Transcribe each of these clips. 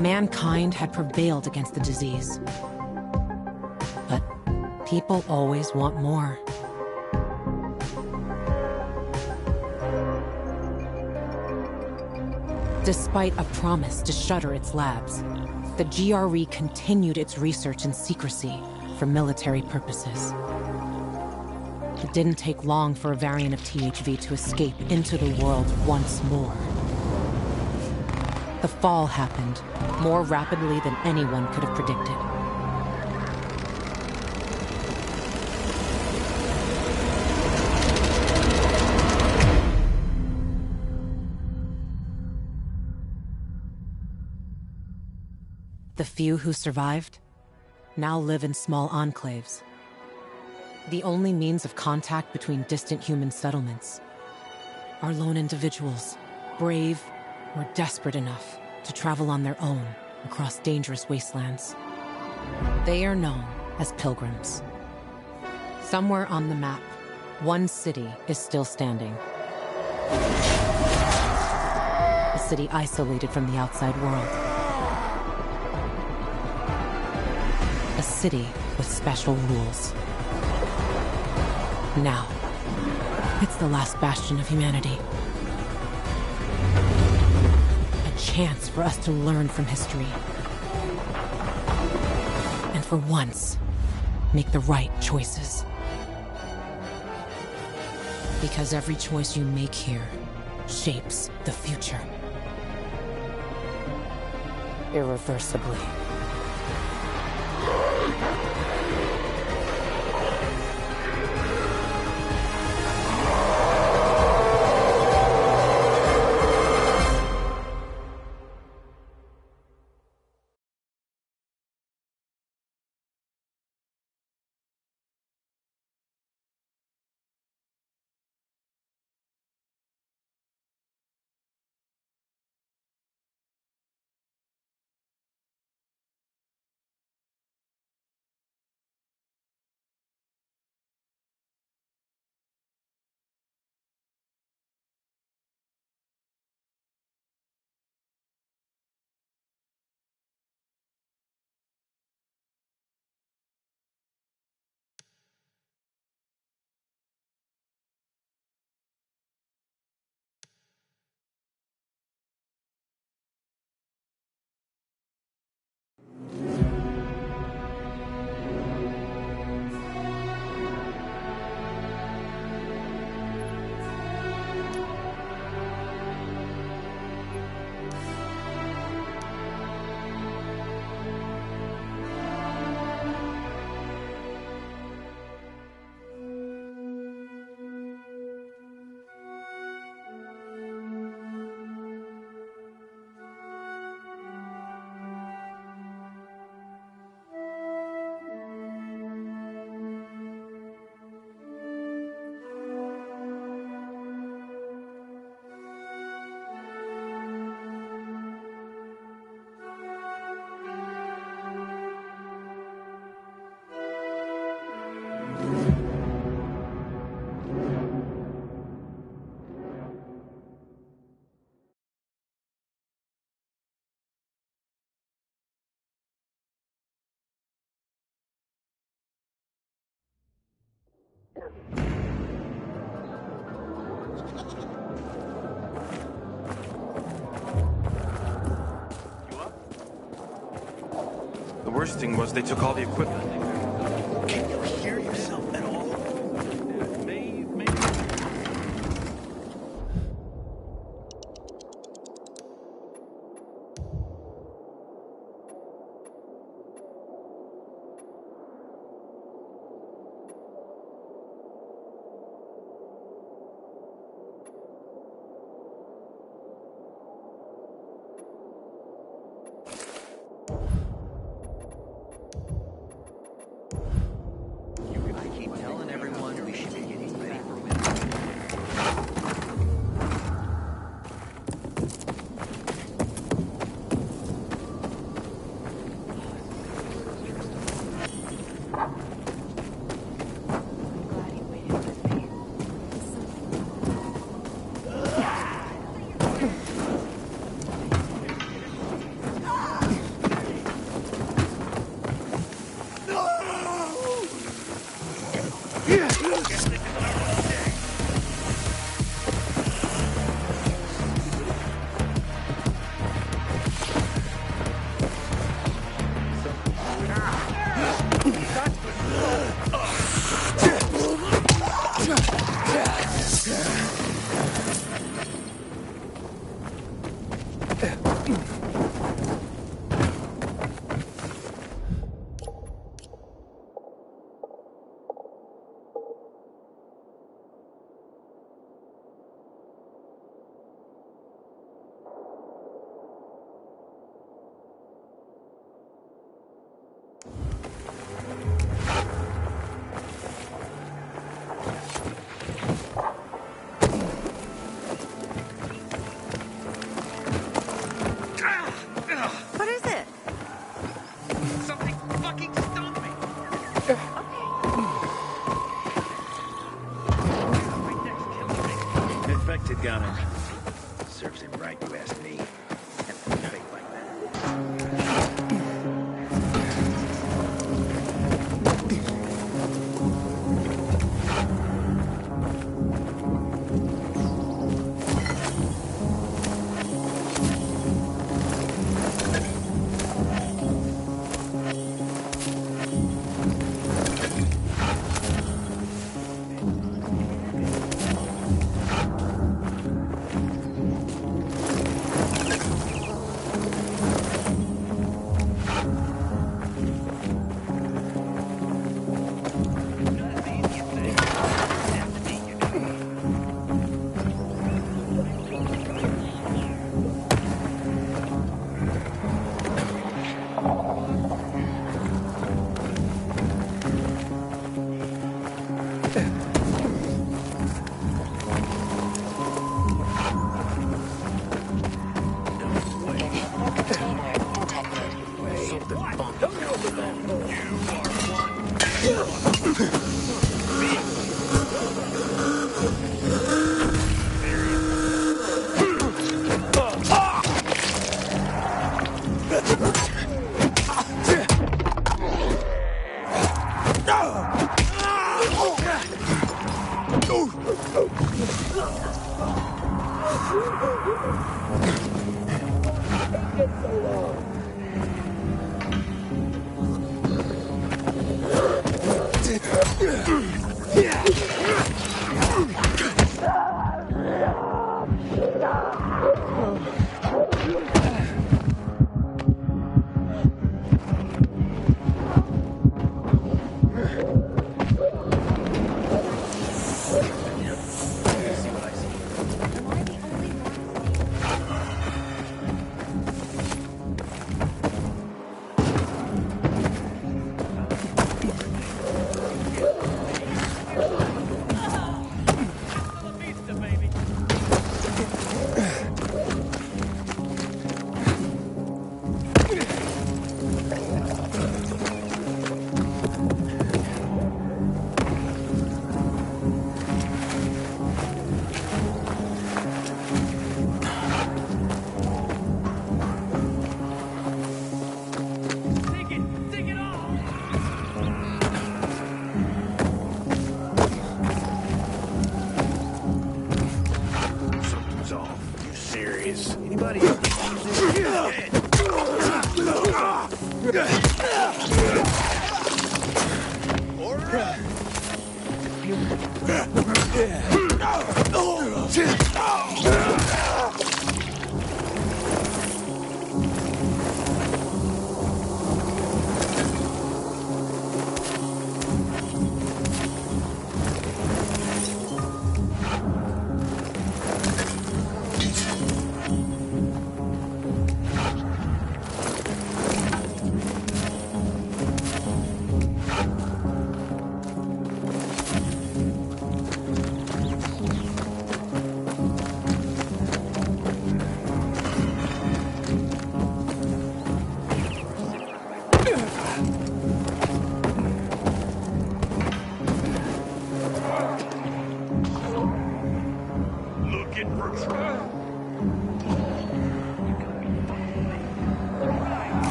Mankind had prevailed against the disease. But people always want more. Despite a promise to shutter its labs, the GRE continued its research in secrecy for military purposes. It didn't take long for a variant of THV to escape into the world once more. The fall happened more rapidly than anyone could have predicted. The few who survived now live in small enclaves. The only means of contact between distant human settlements are lone individuals, brave or desperate enough to travel on their own across dangerous wastelands. They are known as pilgrims. Somewhere on the map, one city is still standing. A city isolated from the outside world. A city with special rules. Now, it's the last bastion of humanity. A chance for us to learn from history. And for once, make the right choices. Because every choice you make here shapes the future. Irreversibly. The worst thing was they took all the equipment. Can you hear yourself at all?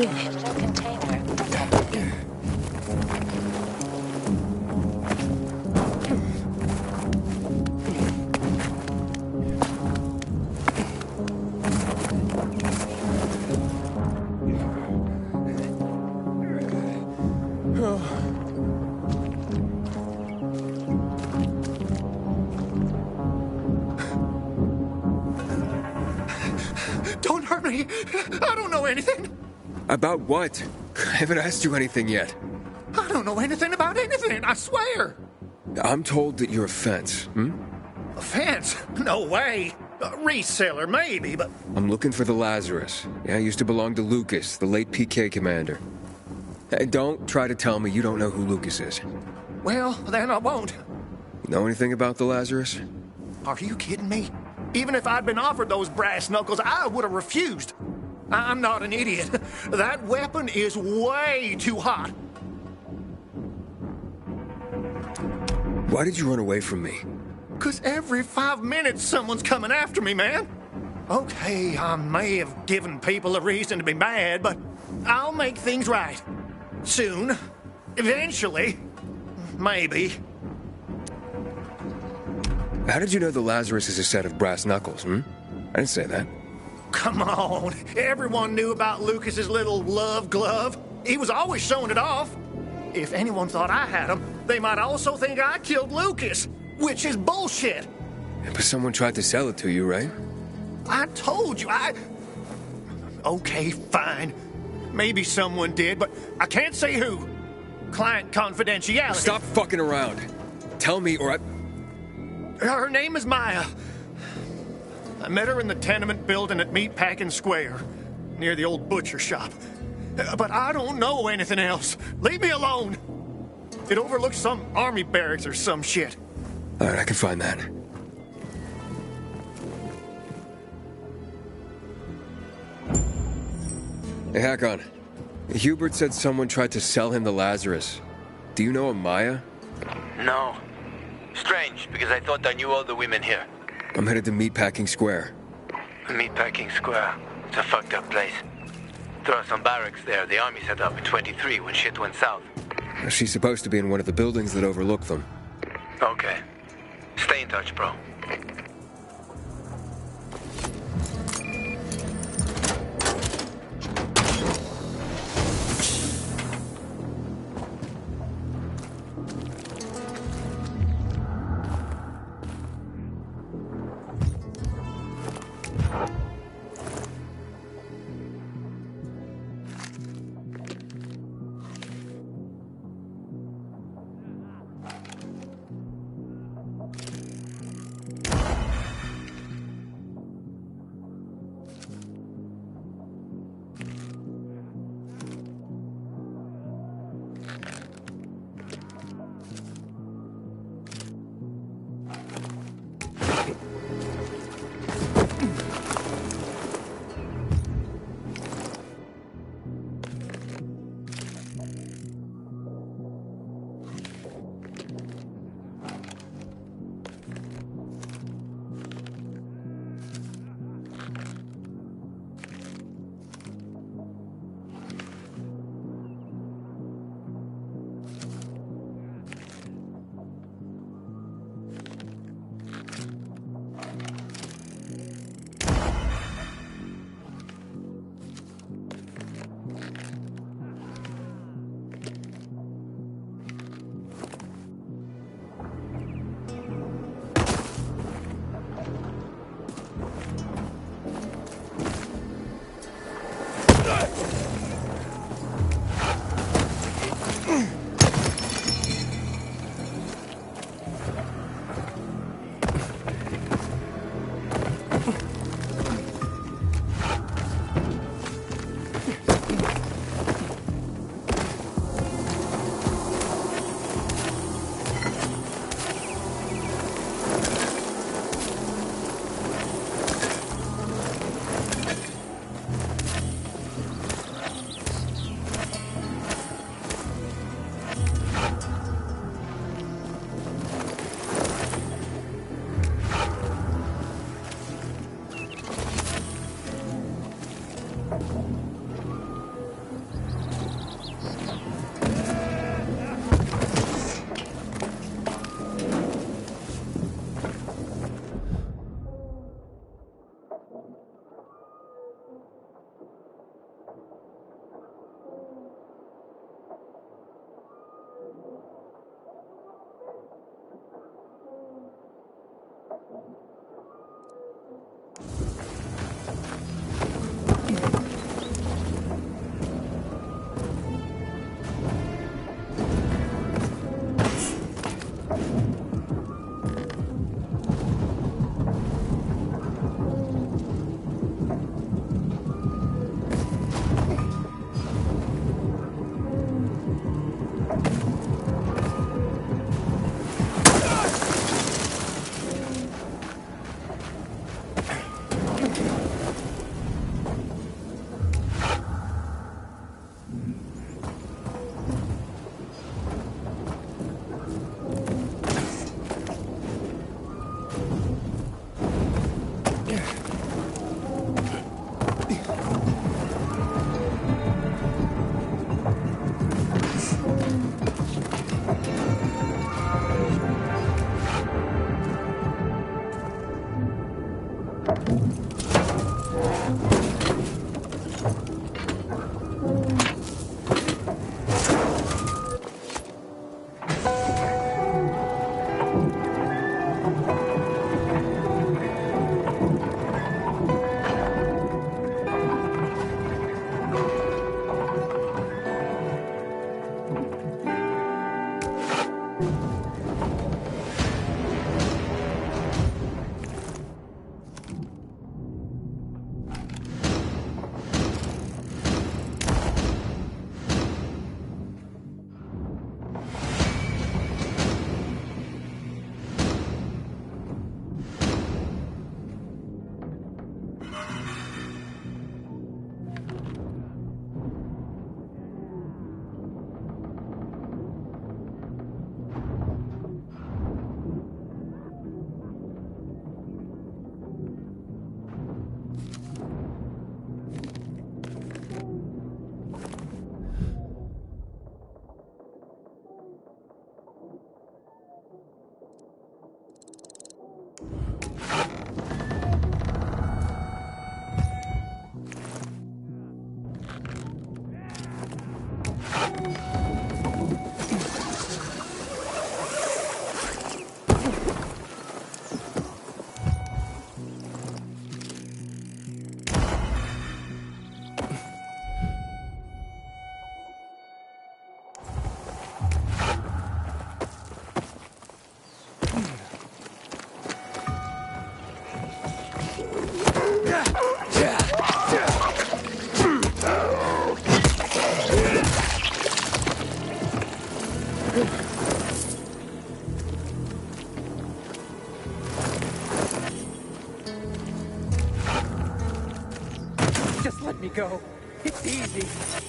Hidden container detected. Don't hurt me. I don't know anything. About what? I haven't asked you anything yet. I don't know anything about anything, I swear. I'm told that you're a fence, A fence? No way. A reseller, maybe, but... I'm looking for the Lazarus. Yeah, used to belong to Lucas, the late PK commander. Hey, don't try to tell me you don't know who Lucas is. Well, then I won't. Know anything about the Lazarus? Are you kidding me? Even if I'd been offered those brass knuckles, I would have refused. I'm not an idiot. That weapon is way too hot. Why did you run away from me? 'Cause every 5 minutes someone's coming after me, man. Okay, I may have given people a reason to be mad, but I'll make things right. Soon. Eventually. Maybe. How did you know the Lazarus is a set of brass knuckles, I didn't say that. Come on. Everyone knew about Lucas's little love glove. He was always showing it off. If anyone thought I had him, they might also think I killed Lucas, which is bullshit. But someone tried to sell it to you, right? I told you, Okay, fine. Maybe someone did, but I can't say who. Client confidentiality. Stop fucking around. Tell me or I... Her name is Maya. I met her in the tenement building at Meatpacking Square, near the old butcher shop. But I don't know anything else. Leave me alone. It overlooks some army barracks or some shit. All right, I can find that. Hey, Hakon. Hubert said someone tried to sell him the Lazarus. Do you know a Maya? No. Strange, because I thought I knew all the women here. I'm headed to Meatpacking Square. Meatpacking Square. It's a fucked up place. There are some barracks there the army set up in 23 when shit went south. She's supposed to be in one of the buildings that overlook them. Okay. Stay in touch, bro. Nico. It's easy.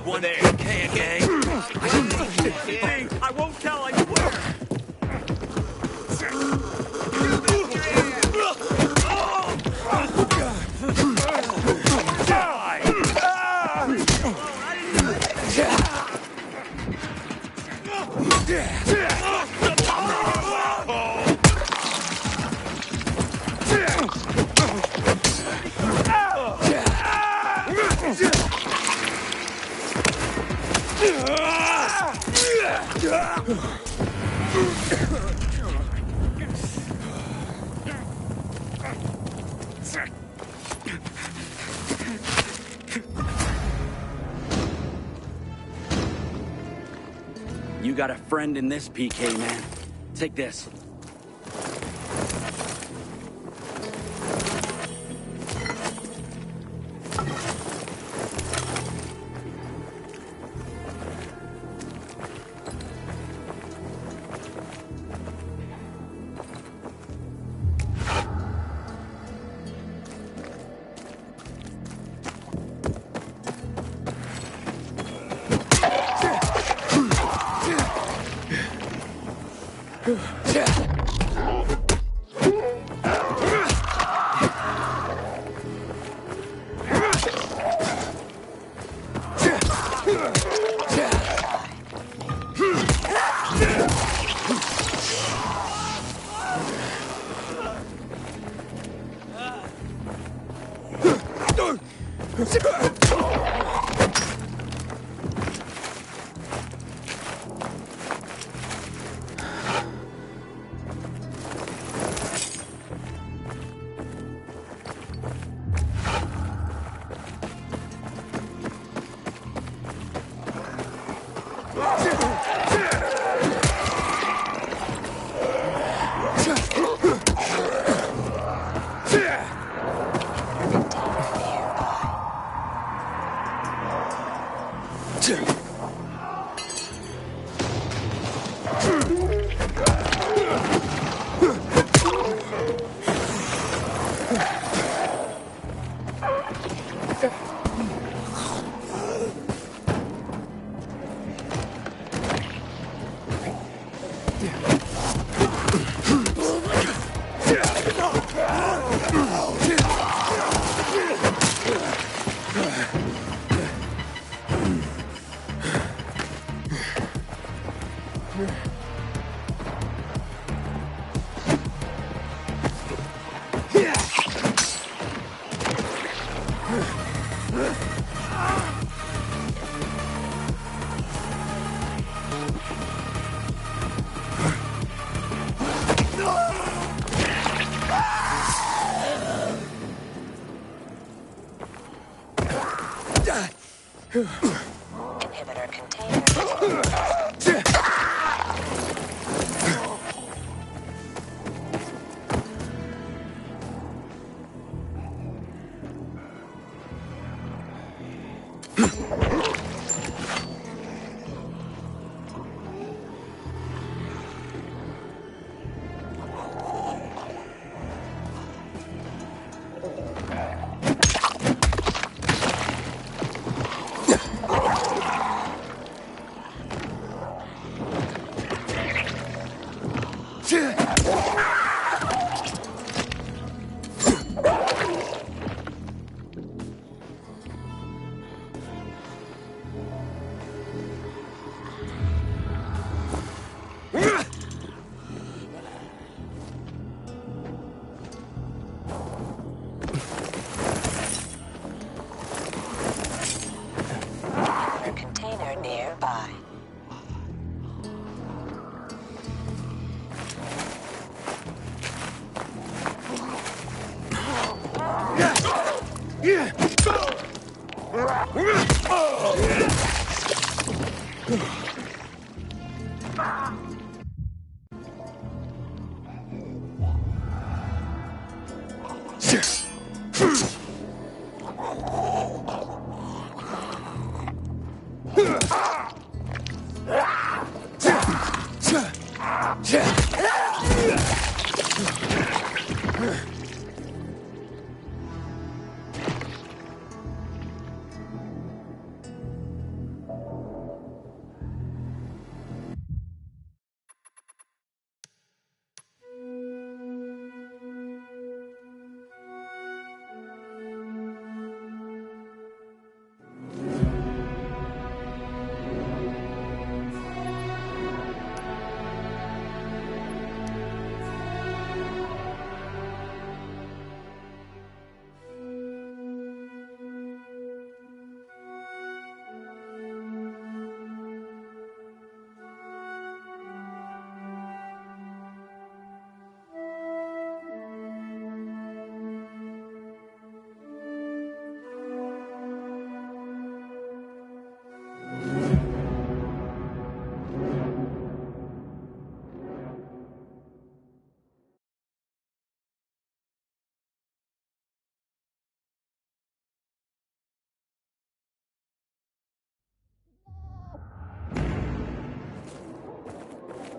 One PK again. Hey, I won't tell, I swear! You got a friend in this, PK, man. Take this. Inhibitor container.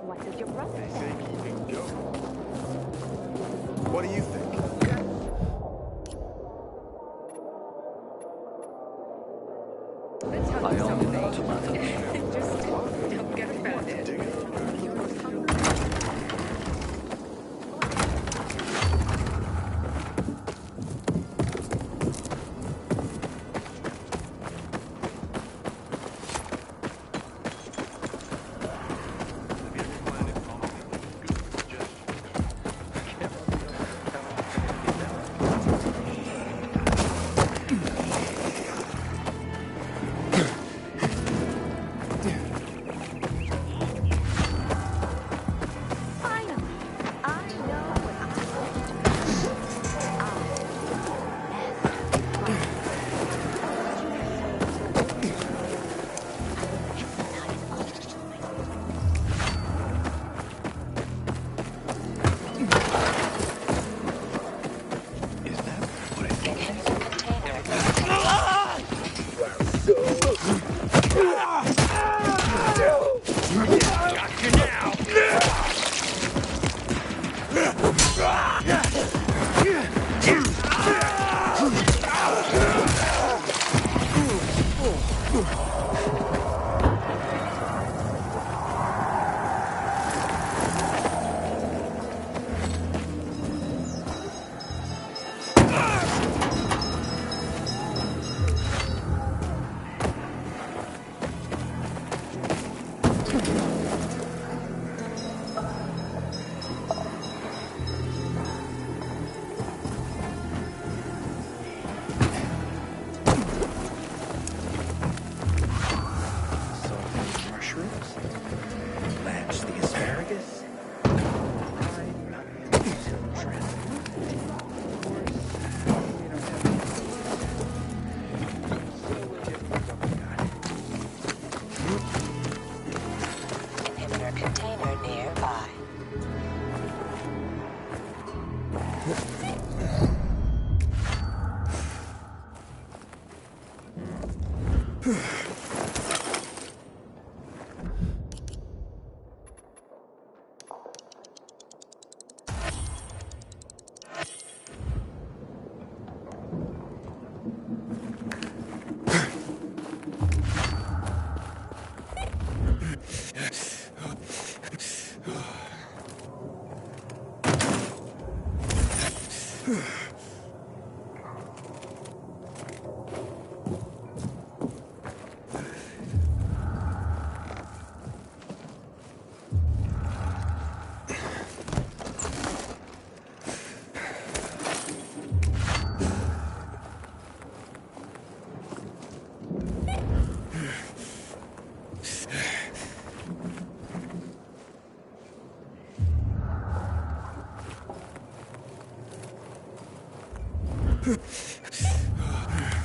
What does your brother They say? say keeping Joe. What do you think? I only know tomatoes. Just don't get offended.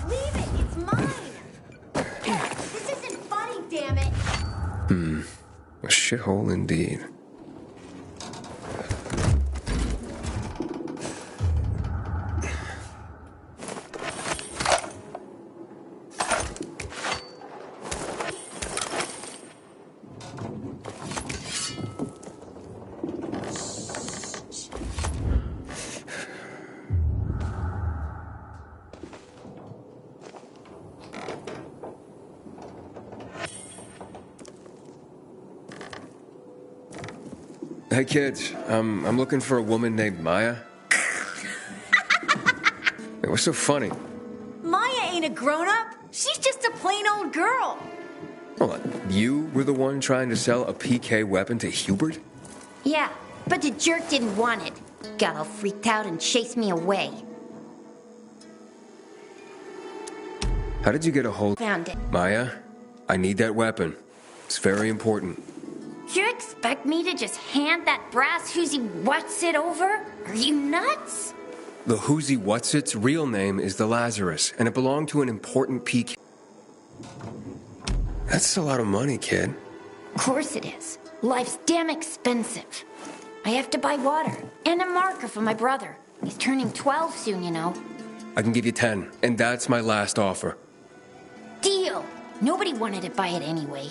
Leave shithole indeed. Hey kids, I'm looking for a woman named Maya. Hey, what's so funny? Maya ain't a grown-up. She's just a plain old girl. Hold on, you were the one trying to sell a PK weapon to Hubert? Yeah, but the jerk didn't want it. Got all freaked out and chased me away. How did you get a hold... Found it. Maya, I need that weapon. It's very important. You expect me to just hand that brass whoozy what's-it over? Are you nuts? The whoozy what's-its real name is the Lazarus, and it belonged to an important PK. That's a lot of money, kid. Of course it is. Life's damn expensive. I have to buy water and a marker for my brother. He's turning 12 soon, you know. I can give you 10, and that's my last offer. Deal! Nobody wanted to buy it anyway.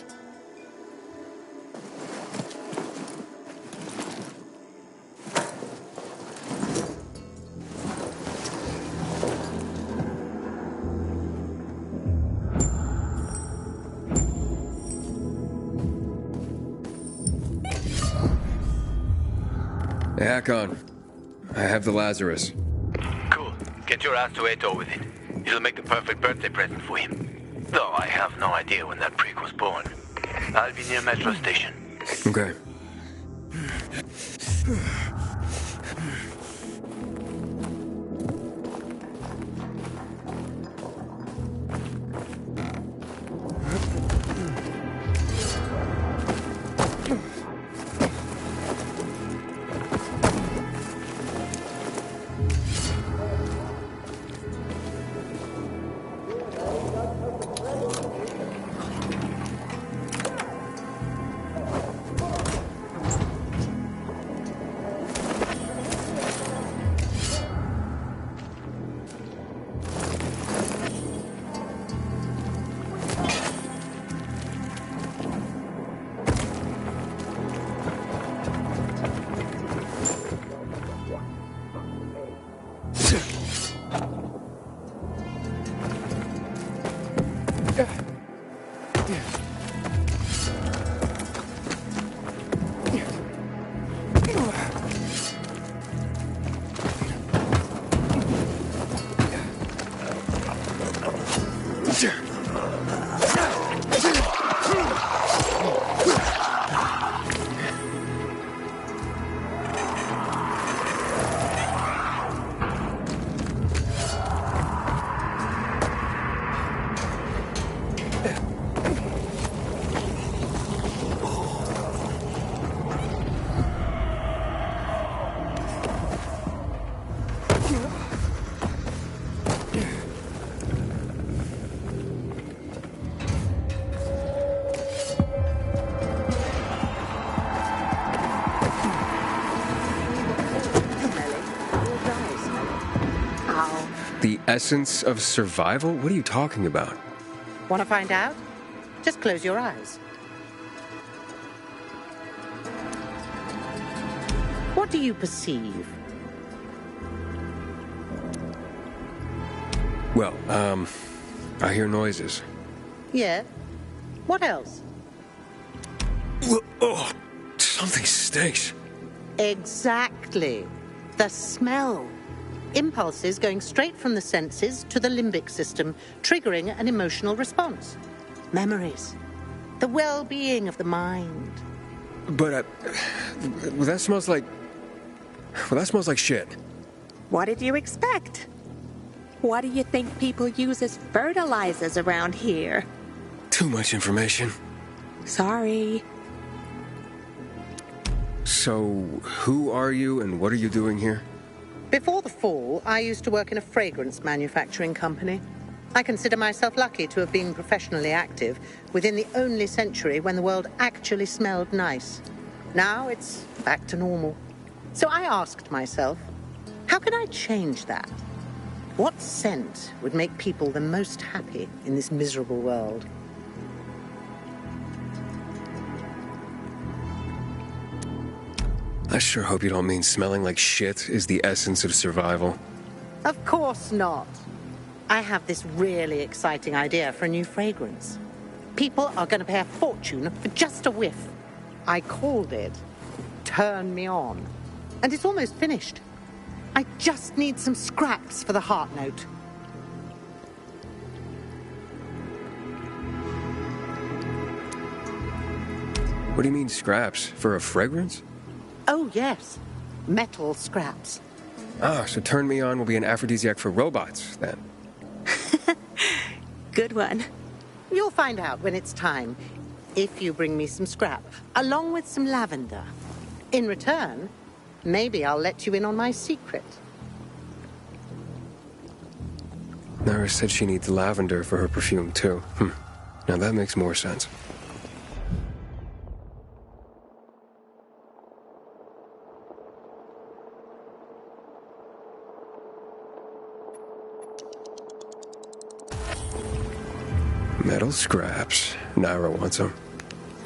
Hey, Hakon. I have the Lazarus. Cool. Get your ass to Eto with it. It'll make the perfect birthday present for him. Though I have no idea when that prick was born. I'll be near Metro Station. Okay. The essence of survival? What are you talking about? Want to find out? Just close your eyes. What do you perceive? Well, I hear noises. Yeah? What else? Oh, something stinks. Exactly. The smell. Impulses going straight from the senses to the limbic system, triggering an emotional response. Memories. The well-being of the mind. But, well, that smells like... Well, that smells like shit. What did you expect? What do you think people use as fertilizers around here? Too much information. Sorry. So, who are you and what are you doing here? Before the fall, I used to work in a fragrance manufacturing company. I consider myself lucky to have been professionally active within the only century when the world actually smelled nice. Now it's back to normal. So I asked myself, how can I change that? What scent would make people the most happy in this miserable world? I sure hope you don't mean smelling like shit is the essence of survival. Of course not. I have this really exciting idea for a new fragrance. People are going to pay a fortune for just a whiff. I called it Turn Me On. And it's almost finished. I just need some scraps for the heart note. What do you mean scraps? For a fragrance? Oh, yes. Metal scraps. Ah, so Turn Me On will be an aphrodisiac for robots, then. Good one. You'll find out when it's time, if you bring me some scrap, along with some lavender. In return, maybe I'll let you in on my secret. Nara said she needs lavender for her perfume, too. Now that makes more sense. Metal scraps. Nara wants them.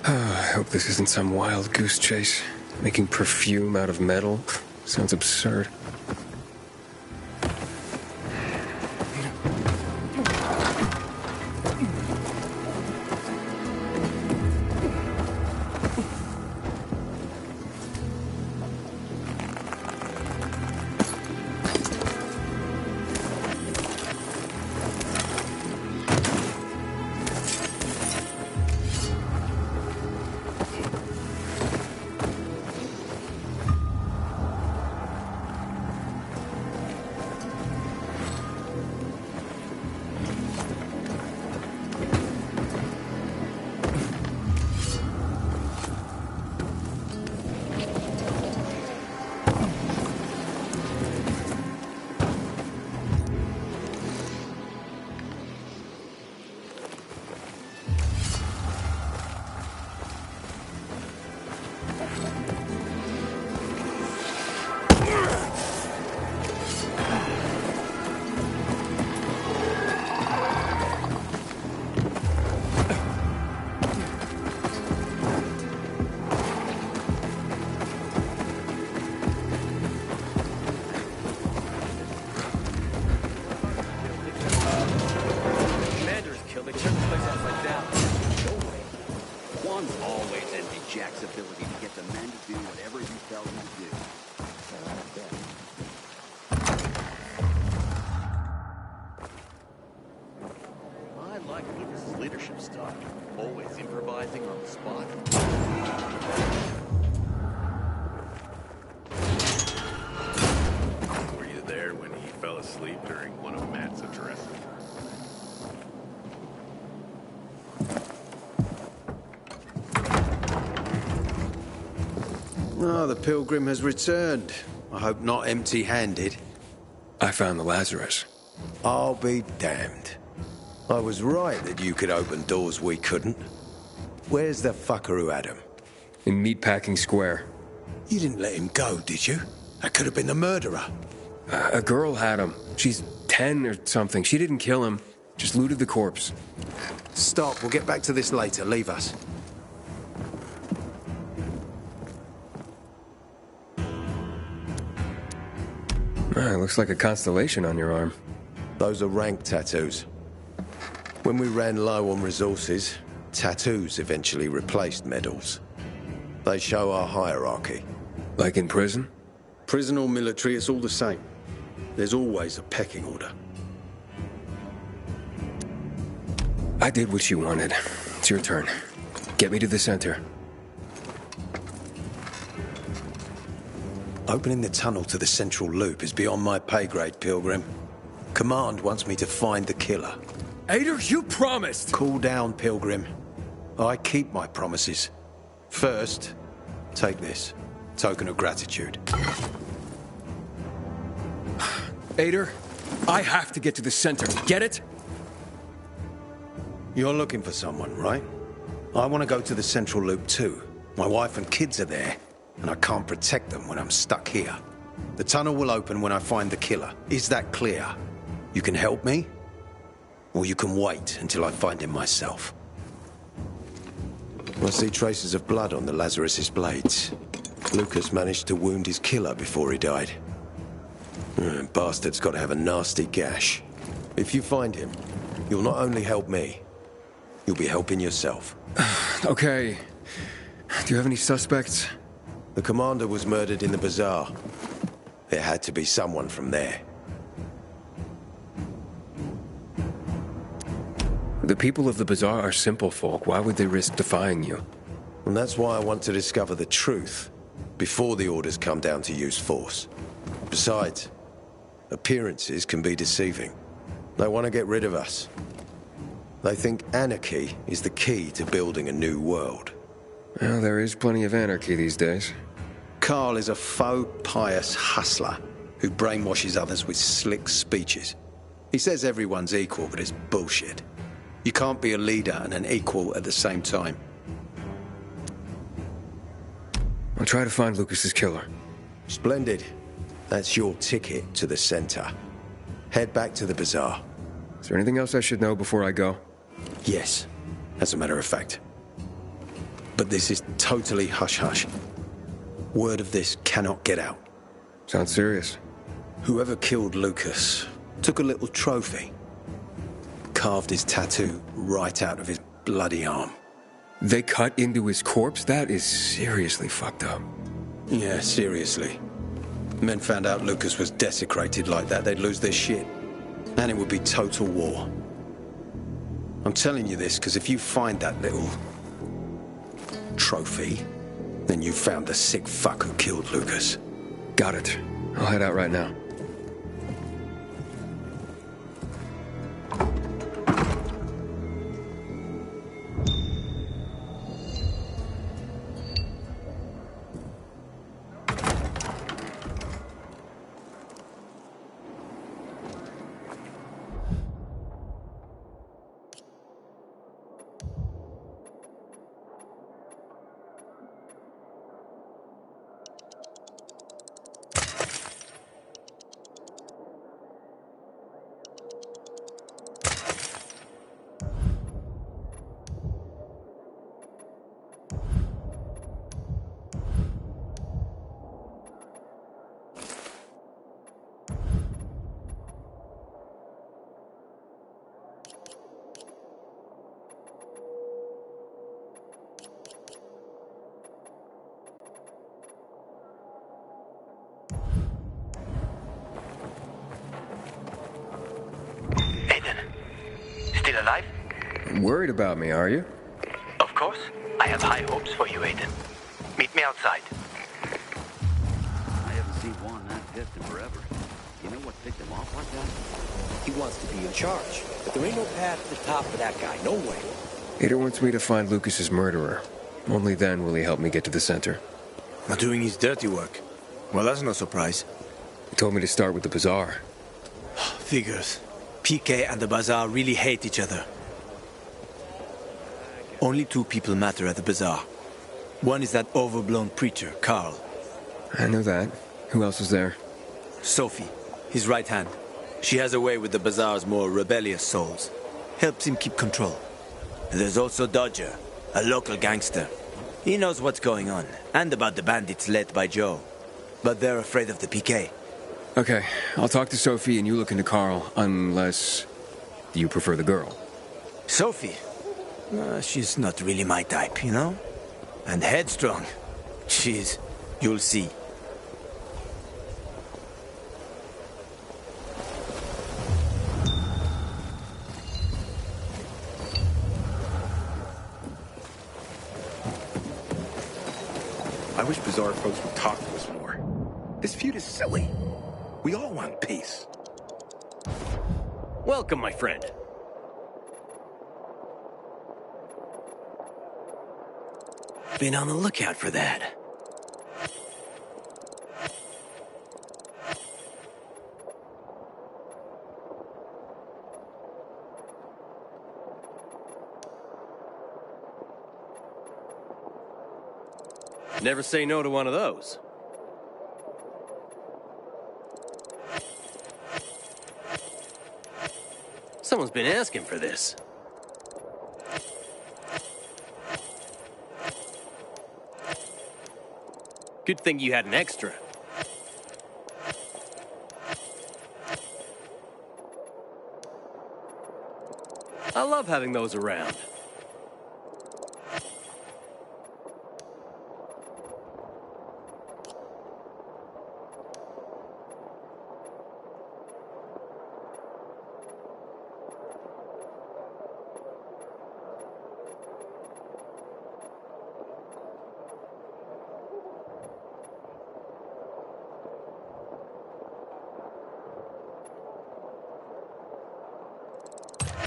I hope this isn't some wild goose chase. Making perfume out of metal sounds absurd. Oh, the pilgrim has returned. I hope not empty-handed. I found the Lazarus. I'll be damned. I was right that you could open doors we couldn't. Where's the fucker who had him? In Meatpacking Square. You didn't let him go, did you? That could have been the murderer. A girl had him. She's 10 or something. She didn't kill him. Just looted the corpse. Stop. We'll get back to this later. Leave us. Looks like a constellation on your arm. Those are rank tattoos. When we ran low on resources, tattoos eventually replaced medals. They show our hierarchy. Like in prison? Prison or military, it's all the same. There's always a pecking order. I did what you wanted. It's your turn. Get me to the center. Opening the tunnel to the central loop is beyond my pay grade, Pilgrim. Command wants me to find the killer. Ader, you promised! Cool down, Pilgrim. I keep my promises. First, take this. Token of gratitude. Ader, I have to get to the center. Get it? You're looking for someone, right? I want to go to the Central Loop too. My wife and kids are there, and I can't protect them when I'm stuck here. The tunnel will open when I find the killer. Is that clear? You can help me, or you can wait until I find him myself. I see traces of blood on the Lazarus's blades. Lucas managed to wound his killer before he died. Bastard's got to have a nasty gash. If you find him, you'll not only help me, you'll be helping yourself. Okay. Do you have any suspects? The commander was murdered in the bazaar. It had to be someone from there. The people of the bazaar are simple folk. Why would they risk defying you? And that's why I want to discover the truth before the orders come down to use force. Besides, appearances can be deceiving. They want to get rid of us. They think anarchy is the key to building a new world. Well, there is plenty of anarchy these days. Carl is a faux pious hustler who brainwashes others with slick speeches. He says everyone's equal, but it's bullshit. You can't be a leader and an equal at the same time. I'll try to find Lucas's killer. Splendid. That's your ticket to the center. Head back to the bazaar. Is there anything else I should know before I go? Yes, as a matter of fact. But this is totally hush-hush. Word of this cannot get out. Sounds serious. Whoever killed Lucas took a little trophy. Carved his tattoo right out of his bloody arm. They cut into his corpse? That is seriously fucked up. Yeah, seriously. Men found out Lucas was desecrated like that, they'd lose their shit. And it would be total war. I'm telling you this because if you find that little trophy, then you found the sick fuck who killed Lucas. Got it. I'll head out right now. Still alive? Worried about me, are you? Of course. I have high hopes for you, Aiden. Meet me outside. I haven't seen Juan that pissed in forever. You know what picked him off like that? He wants to be in charge, but there ain't no path to the top for that guy. No way. Aiden wants me to find Lucas's murderer. Only then will he help me get to the center. Not doing his dirty work. Well, that's no surprise. He told me to start with the bazaar. Figures. PK and the bazaar really hate each other. Only two people matter at the bazaar. One is that overblown preacher, Carl. I know that. Who else is there? Sophie, his right hand. She has a way with the bazaar's more rebellious souls. Helps him keep control. And there's also Dodger, a local gangster. He knows what's going on, and about the bandits led by Joe. But they're afraid of the PK. Okay, I'll talk to Sophie and you look into Carl, unless you prefer the girl. Sophie? She's not really my type, you know? And headstrong. You'll see. I wish Bazaar folks would talk to us more. This feud is silly. We all want peace. Welcome, my friend. Been on the lookout for that. Never say no to one of those. Someone's been asking for this. Good thing you had an extra. I love having those around.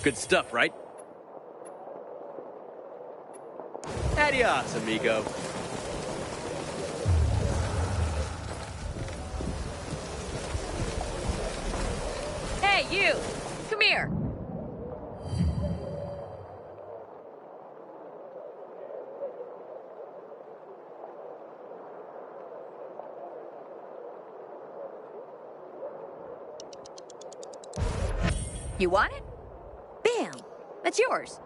Good stuff, right? Adios, amigo. Hey, you! Come here! You want it? Bam! That's yours.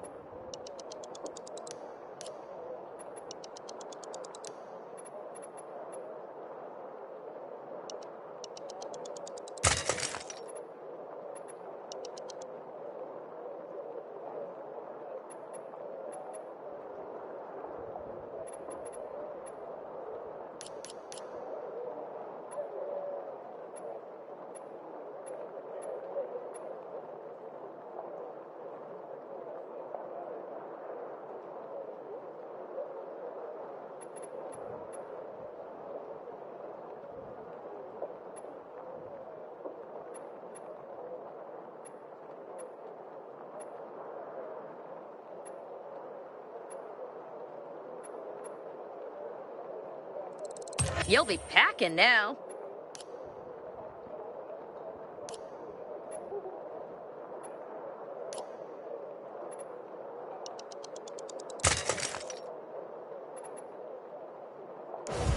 You'll be packing now.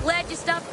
Glad you stopped.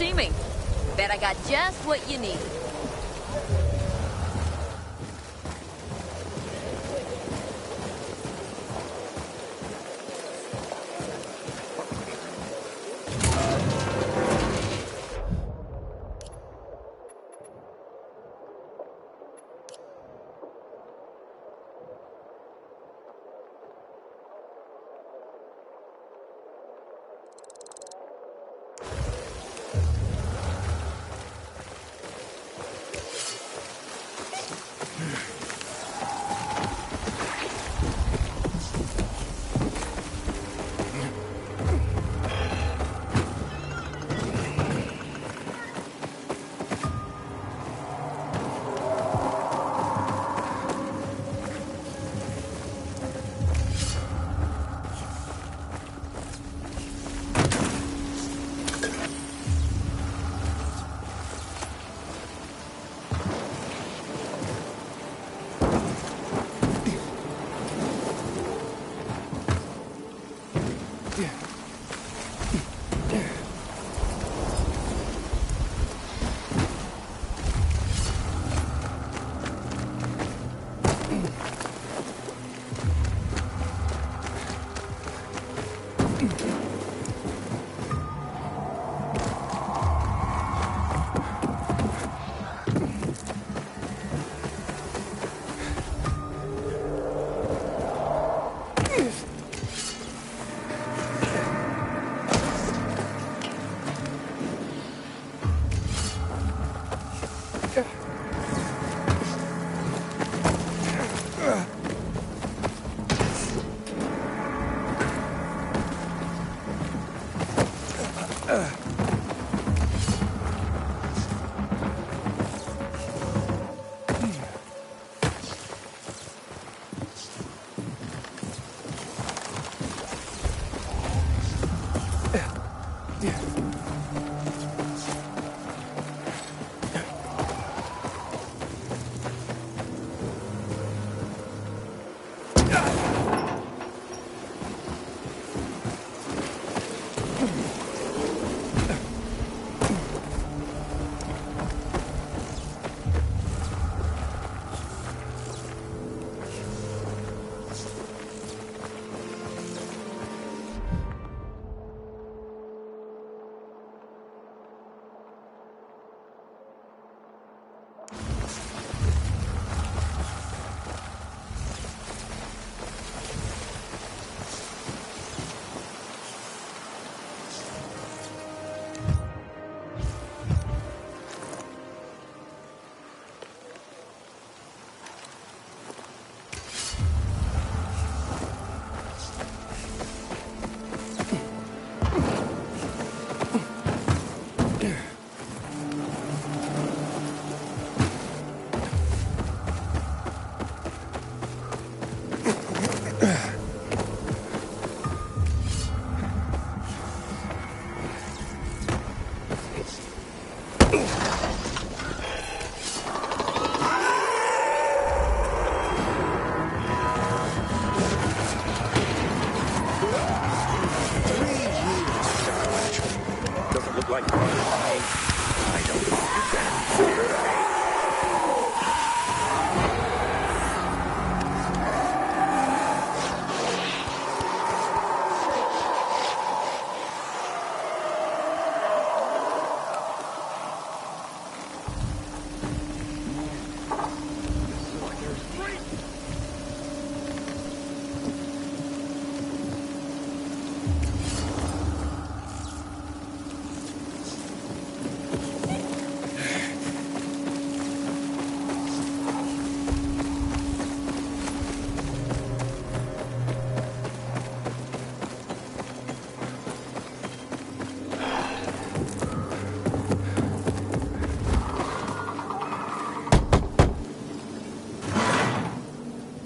See me. Bet I got just what you need.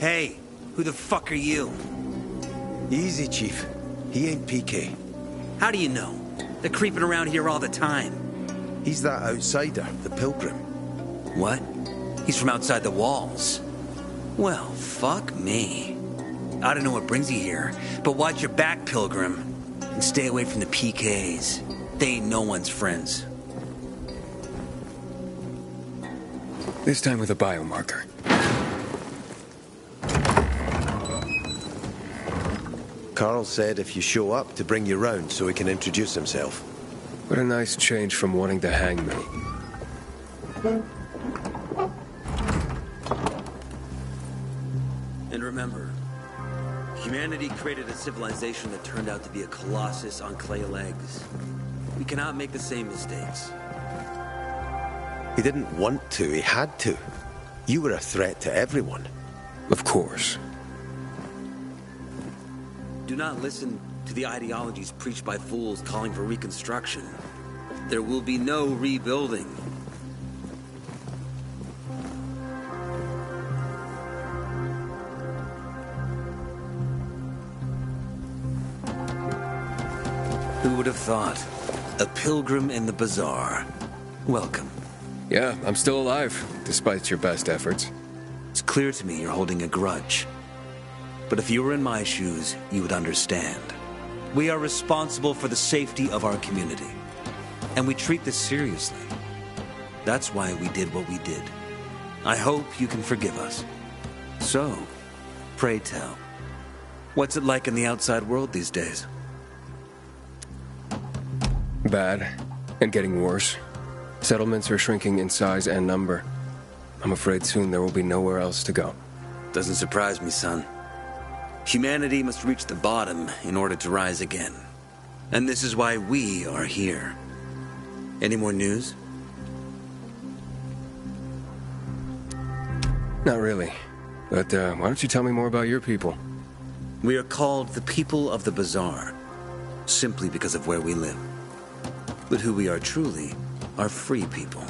Hey, who the fuck are you? Easy, Chief. He ain't PK. How do you know? They're creeping around here all the time. He's that outsider, the Pilgrim. What? He's from outside the walls. Well, fuck me. I don't know what brings you here, but watch your back, Pilgrim. And stay away from the PKs. They ain't no one's friends. This time with a biomarker. Carl said if you show up to bring you round so he can introduce himself. What a nice change from wanting to hang me. And remember, humanity created a civilization that turned out to be a colossus on clay legs. We cannot make the same mistakes. He didn't want to, he had to. You were a threat to everyone. Of course. Do not listen to the ideologies preached by fools calling for reconstruction. There will be no rebuilding. Who would have thought? A pilgrim in the bazaar. Welcome. Yeah, I'm still alive, despite your best efforts. It's clear to me you're holding a grudge. But if you were in my shoes, you would understand. We are responsible for the safety of our community. And we treat this seriously. That's why we did what we did. I hope you can forgive us. So, pray tell, what's it like in the outside world these days? Bad, and getting worse. Settlements are shrinking in size and number. I'm afraid soon there will be nowhere else to go. Doesn't surprise me, son. Humanity must reach the bottom in order to rise again. And this is why we are here. Any more news? Not really. But why don't you tell me more about your people? We are called the People of the Bazaar, simply because of where we live. But who we are truly are free people.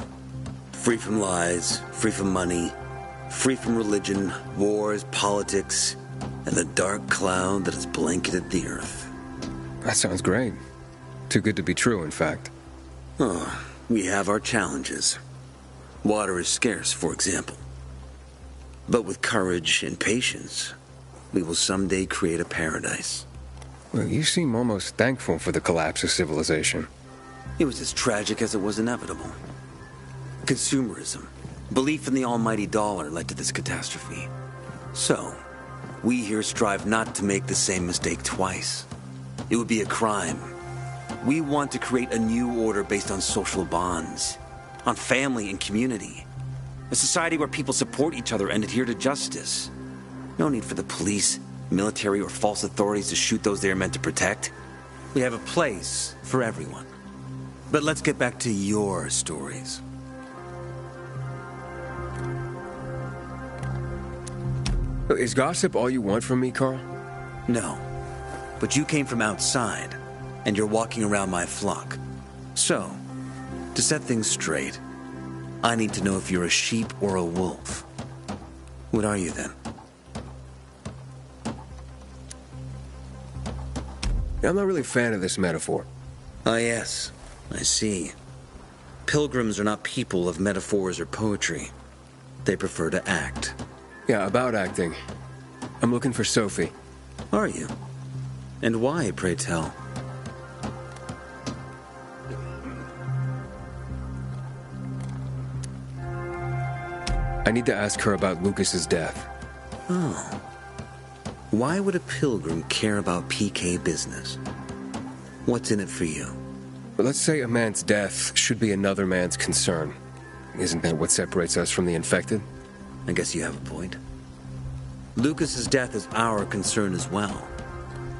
Free from lies, free from money, free from religion, wars, politics, and the dark cloud that has blanketed the earth. That sounds great. Too good to be true, in fact. Oh, we have our challenges. Water is scarce, for example. But with courage and patience, we will someday create a paradise. Well, you seem almost thankful for the collapse of civilization. It was as tragic as it was inevitable. Consumerism, belief in the almighty dollar led to this catastrophe. So, we here strive not to make the same mistake twice. It would be a crime. We want to create a new order based on social bonds, on family and community. A society where people support each other and adhere to justice. No need for the police, military, or false authorities to shoot those they are meant to protect. We have a place for everyone. But let's get back to your stories. Is gossip all you want from me, Carl? No. But you came from outside, and you're walking around my flock. So, to set things straight, I need to know if you're a sheep or a wolf. What are you then? I'm not really a fan of this metaphor. Ah, yes. I see. Pilgrims are not people of metaphors or poetry. They prefer to act. Yeah, about acting. I'm looking for Sophie. Are you? And why, pray tell? I need to ask her about Lucas's death. Oh. Why would a pilgrim care about PK business? What's in it for you? But let's say a man's death should be another man's concern. Isn't that what separates us from the infected? I guess you have a point. Lucas's death is our concern as well.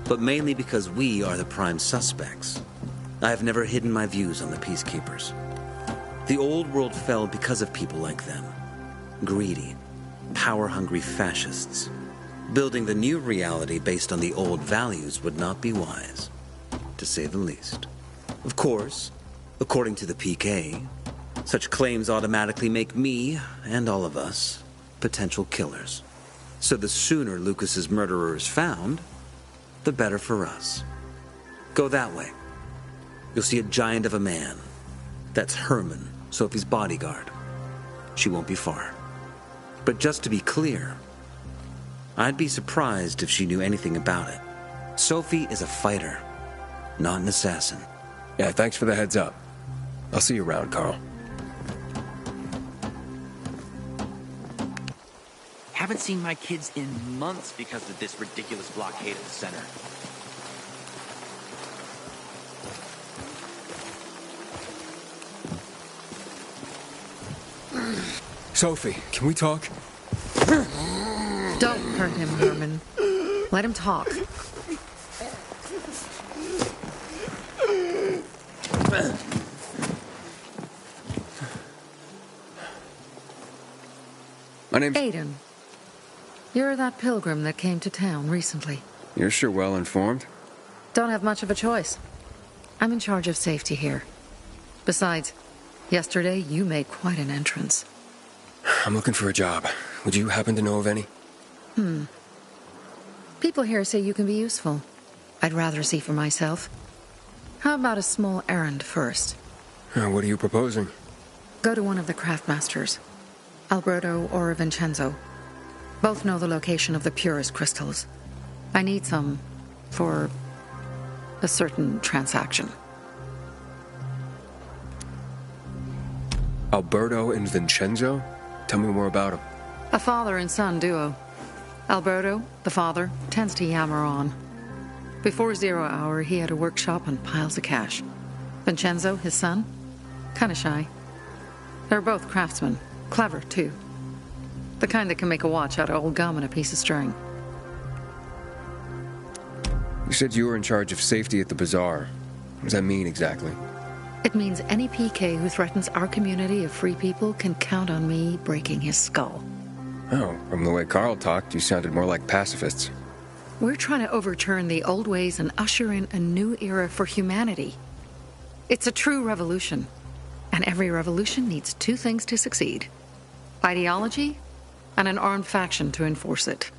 But mainly because we are the prime suspects. I have never hidden my views on the Peacekeepers. The old world fell because of people like them. Greedy, power-hungry fascists. Building the new reality based on the old values would not be wise, to say the least. Of course, according to the PK, such claims automatically make me, and all of us, potential killers. So the sooner Lucas's murderer is found, the better for us. Go that way. You'll see a giant of a man. That's Herman, Sophie's bodyguard. She won't be far. But just to be clear, I'd be surprised if she knew anything about it. Sophie is a fighter, not an assassin. Yeah, thanks for the heads up. I'll see you around, Carl. Haven't seen my kids in months because of this ridiculous blockade at the center. Sophie, can we talk? Don't hurt him, Herman. Let him talk. My name's Aiden. You're that pilgrim that came to town recently. You're sure well informed. Don't have much of a choice. I'm in charge of safety here. Besides, yesterday you made quite an entrance. I'm looking for a job. Would you happen to know of any? People here say you can be useful. I'd rather see for myself. How about a small errand first? What are you proposing? Go to one of the craftmasters. Alberto or Vincenzo. Both know the location of the purest crystals. I need some for a certain transaction. Alberto and Vincenzo? Tell me more about them. A father and son duo. Alberto, the father, tends to yammer on. Before 0 hour, he had a workshop and piles of cash. Vincenzo, his son, kinda shy. They're both craftsmen. Clever, too. The kind that can make a watch out of old gum and a piece of string. said you were in charge of safety at the bazaar. What does that mean exactly? It means any PK who threatens our community of free people can count on me breaking his skull. Oh, from the way Carl talked, you sounded more like pacifists. We're trying to overturn the old ways and usher in a new era for humanity. It's a true revolution. And every revolution needs two things to succeed: ideology and an armed faction to enforce it.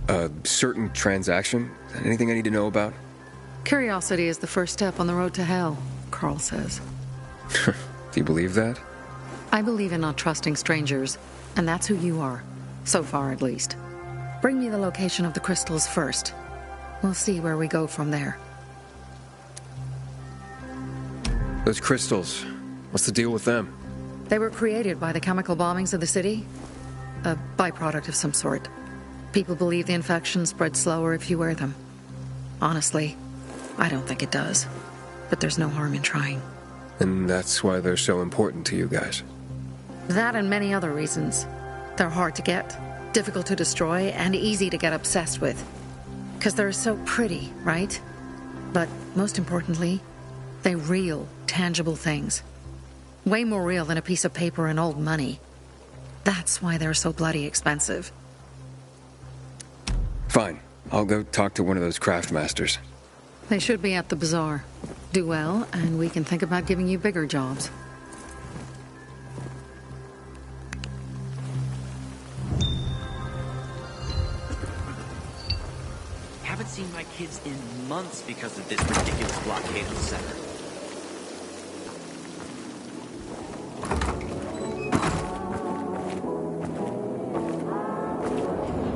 A certain transaction? Anything I need to know about? Curiosity is the first step on the road to hell, Carl says. Do you believe that? I believe in not trusting strangers, and that's who you are. So far, at least. Bring me the location of the crystals first. We'll see where we go from there. Those crystals, what's the deal with them? They were created by the chemical bombings of the city. A byproduct of some sort. People believe the infection spreads slower if you wear them. Honestly, I don't think it does. But there's no harm in trying. And that's why they're so important to you guys. That and many other reasons. They're hard to get, difficult to destroy, and easy to get obsessed with. Because they're so pretty, right? But most importantly, they're real, tangible things. Way more real than a piece of paper and old money. That's why they're so bloody expensive. Fine. I'll go talk to one of those craft masters. They should be at the bazaar. Do well, and we can think about giving you bigger jobs. Haven't seen my kids in months because of this ridiculous blockade of the center.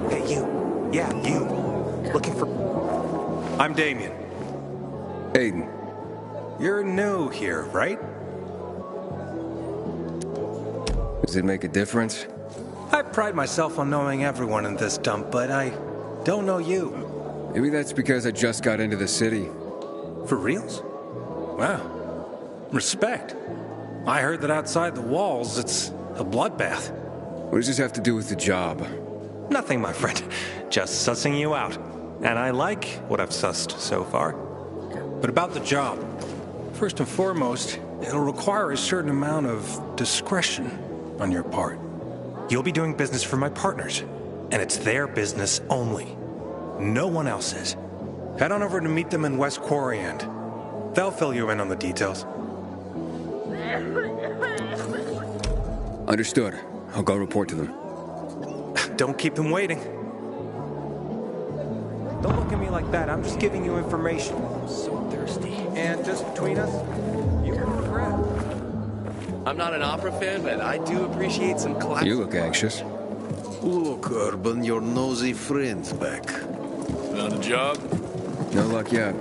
Hey, you. Yeah, you. Looking for... I'm Damien. Aiden. You're new here, right? Does it make a difference? I pride myself on knowing everyone in this dump, but I don't know you. Maybe that's because I just got into the city. For reals? Wow. Respect. I heard that outside the walls, it's a bloodbath. What does this have to do with the job? Nothing, my friend. Just sussing you out. And I like what I've sussed so far. But about the job. First and foremost, it'll require a certain amount of discretion on your part. You'll be doing business for my partners, and it's their business only. No one else's. Head on over to meet them in West Quarry End. They'll fill you in on the details. Understood. I'll go report to them. Don't keep them waiting. Don't look at me like that. I'm just giving you information. I'm so thirsty. And just between us, you're a regret. I'm not an opera fan, but I do appreciate some classic. You look anxious. Look, Urban, your nosy friend's back. Found a job? No luck yet.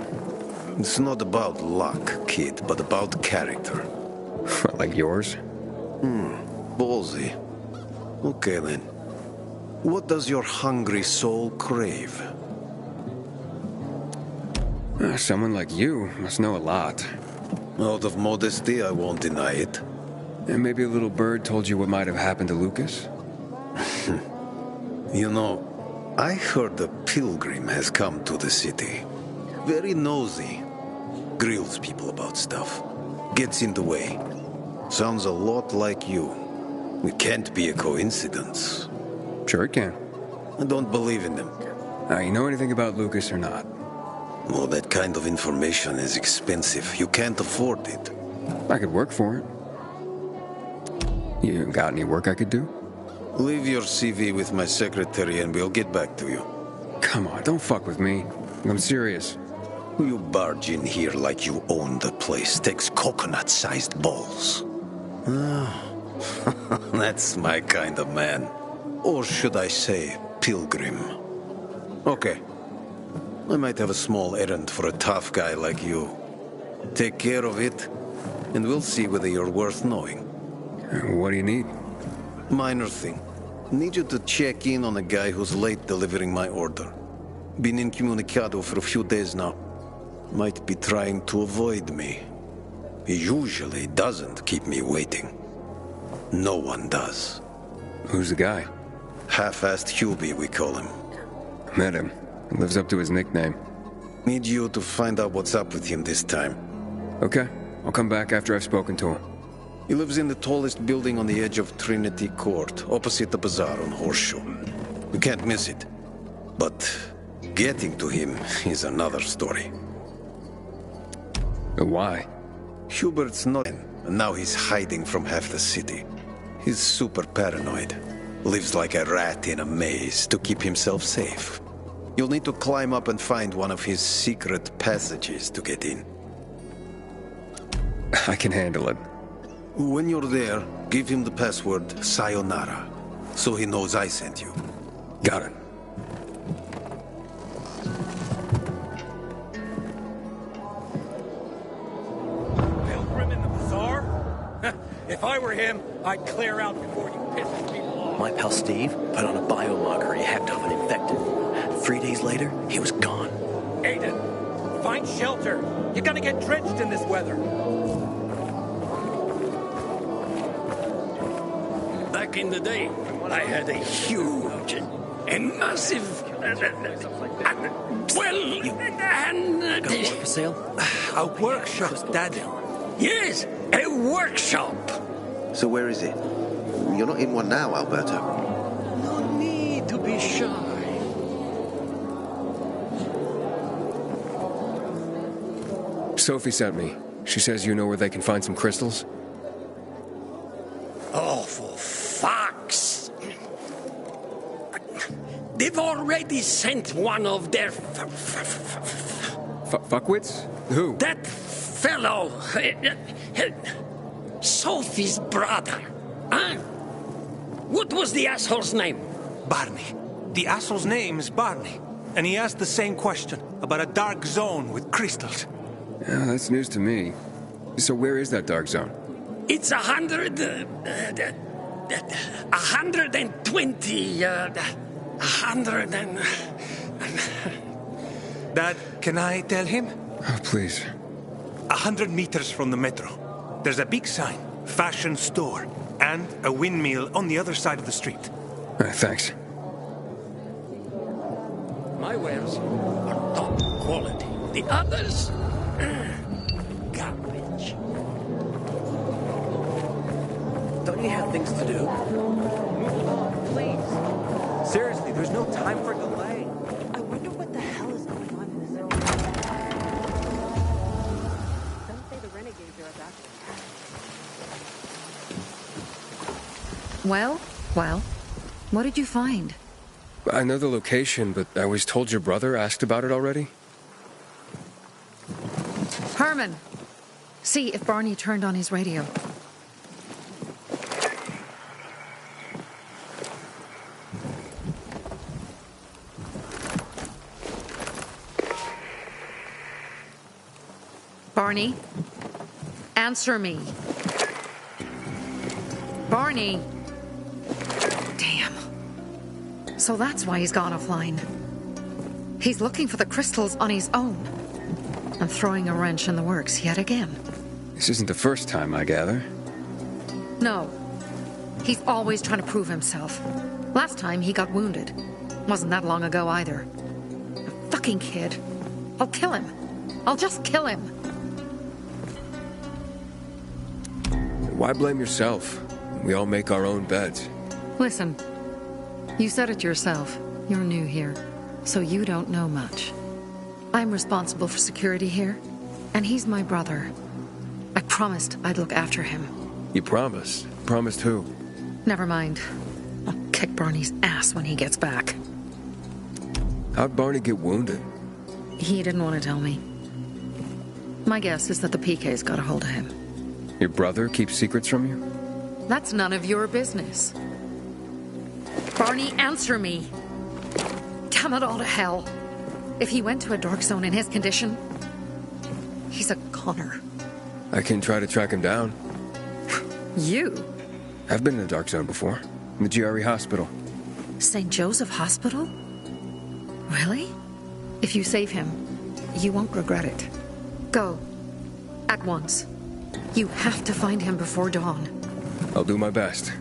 It's not about luck, kid, but about character. Like yours? Ballsy. Okay, then. What does your hungry soul crave? Someone like you must know a lot. Out of modesty, I won't deny it. And maybe a little bird told you what might have happened to Lucas? You know, I heard a pilgrim has come to the city. Very nosy. Grills people about stuff. Gets in the way. Sounds a lot like you. It can't be a coincidence. Sure it can. I don't believe in them. Now, you know anything about Lucas or not? Well, that kind of information is expensive. You can't afford it. I could work for it. You got any work I could do? Leave your CV with my secretary and we'll get back to you. Come on, don't fuck with me. I'm serious. You barge in here like you own the place. Takes coconut-sized balls. That's my kind of man. Or should I say, pilgrim. Okay. I might have a small errand for a tough guy like you. Take care of it, and we'll see whether you're worth knowing. What do you need? Minor thing. Need you to check in on a guy who's late delivering my order. Been incommunicado for a few days now. Might be trying to avoid me. He usually doesn't keep me waiting. No one does. Who's the guy? Half-assed Hubie, we call him. Met him. Lives up to his nickname. Need you to find out what's up with him this time. Okay, I'll come back after I've spoken to him. He lives in the tallest building on the edge of Trinity Court, opposite the bazaar on Horseshoe. You can't miss it. But getting to him is another story. Why? Hubert's not in, and now he's hiding from half the city. He's super paranoid. Lives like a rat in a maze to keep himself safe. You'll need to climb up and find one of his secret passages to get in. I can handle it. When you're there, give him the password Sayonara, so he knows I sent you. Got it. Pilgrim in the bazaar? If I were him, I'd clear out before you piss people off. My pal Steve put on a biomarker he hacked off an infected. 3 days later, he was gone. Aiden, find shelter. You're gonna get drenched in this weather. Back in the day, I had a huge and massive... Got work for sale? A workshop, Dad. Yes, a workshop. So where is it? You're not in one now, Alberto. No need to be shy. Sophie sent me. She says you know where they can find some crystals? Oh, for fuck's... They've already sent one of their... Fuckwits? Who? That fellow... Sophie's brother. Huh? What was the asshole's name? Barney. The asshole's name is Barney. And he asked the same question about a dark zone with crystals. Yeah, that's news to me. So where is that dark zone? It's 120... 100 and... Dad, can I tell him? Oh, please. 100 meters from the metro. There's a big sign, fashion store, and a windmill on the other side of the street. Thanks. My wares are top quality. The others... garbage. Don't you have things to do? Move along, please. Seriously, there's no time for delay. I wonder what the hell is going on in this area. Some say the renegades are about to Well, what did you find? I know the location, but I was told your brother asked about it already. Herman, see if Barney turned on his radio. Barney, answer me. Barney. Damn. So that's why he's gone offline. He's looking for the crystals on his own. And throwing a wrench in the works yet again. This isn't the first time, I gather. No. He's always trying to prove himself. Last time he got wounded. Wasn't that long ago either. A fucking kid. I'll kill him. I'll just kill him. Why blame yourself? We all make our own beds. Listen, you said it yourself. You're new here, so you don't know much. I'm responsible for security here, and he's my brother. I promised I'd look after him. You promised? Promised who? Never mind. I'll kick Barney's ass when he gets back. How'd Barney get wounded? He didn't want to tell me. My guess is that the PK's got a hold of him. Your brother keeps secrets from you? That's none of your business. Barney, answer me. Damn it all to hell. If he went to a dark zone in his condition, he's a goner. I can try to track him down. You? I've been in a dark zone before. In the GRE hospital. St. Joseph Hospital? Really? If you save him, you won't regret it. Go. At once. You have to find him before dawn. I'll do my best.